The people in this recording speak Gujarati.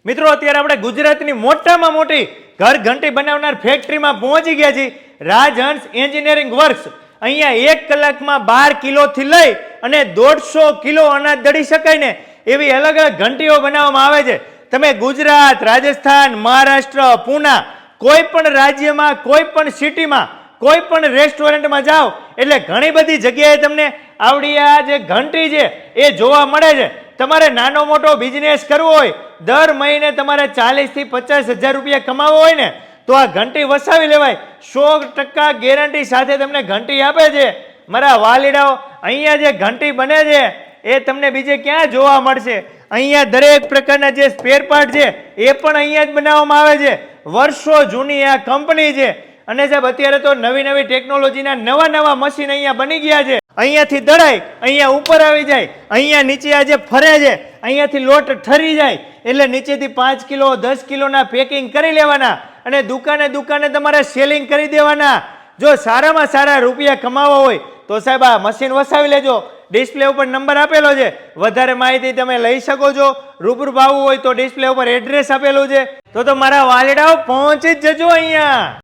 મિત્રો અત્યારે આપણે ગુજરાતની મોટામાં મોટી ઘર ઘંટી બનાવનાર ફેક્ટરીમાં પહોંચી ગયા છીએ। રાજહંસ એન્જિનિયરિંગ વર્ક્સ અહીંયા 1 કલાકમાં 12 કિલોથી લઈ અને 150 કિલો અનાજ દળી શકાય ને એવી અલગ અલગ ઘંટીઓ બનાવવામાં આવે છે। તમે ગુજરાત, રાજસ્થાન, મહારાષ્ટ્ર, પૂના કોઈ પણ રાજ્યમાં, કોઈ પણ સિટીમાં, કોઈ પણ રેસ્ટોરન્ટમાં જાઓ એટલે ઘણી બધી જગ્યાએ તમને આવડી આ જે ઘંટી છે એ જોવા મળે છે। તમારે નાનો મોટો બિઝનેસ કરવો હોય, દર મહિને તમારે 40 થી 50 હજાર રૂપિયા કમાવો હોય ને તો આ ઘંટી વસાવી લેવાય। 100% ગેરંટી સાથે તમને ઘંટી આપે છે। મારા વાલીડાઓ, અહીંયા જે ઘંટી બને છે એ તમને બીજે ક્યાં જોવા મળશે? અહીંયા દરેક પ્રકારના જે સ્પેર પાર્ટ છે એ પણ અહીંયા જ બનાવવામાં આવે છે। વર્ષો જૂની આ કંપની છે અને સાહેબ અત્યારે તો નવી નવી ટેકનોલોજીના નવા નવા મશીન અહીંયા બની ગયા છે। અહીંયાથી દળાય, અહીંયા ઉપર આવી જાય, અહીંયા નીચે આ જે ફરે છે અહીંયાથી લોટ ઠરી જાય એટલે નીચેથી 5 કિલો 10 કિલોના પેકિંગ કરી લેવાના અને દુકાને દુકાને તમારે સેલિંગ કરી દેવાના। જો સારામાં સારા રૂપિયા કમાવા હોય તો સાહેબ આ મશીન વસાવી લેજો। ડિસ્પ્લે ઉપર નંબર આપેલો છે, વધારે માહિતી તમે લઈ શકો છો। રૂબરૂ આવવું હોય તો ડિસ્પ્લે ઉપર એડ્રેસ આપેલું છે। તો મારા વાલીડાઓ પહોંચી જ જજો અહીંયા।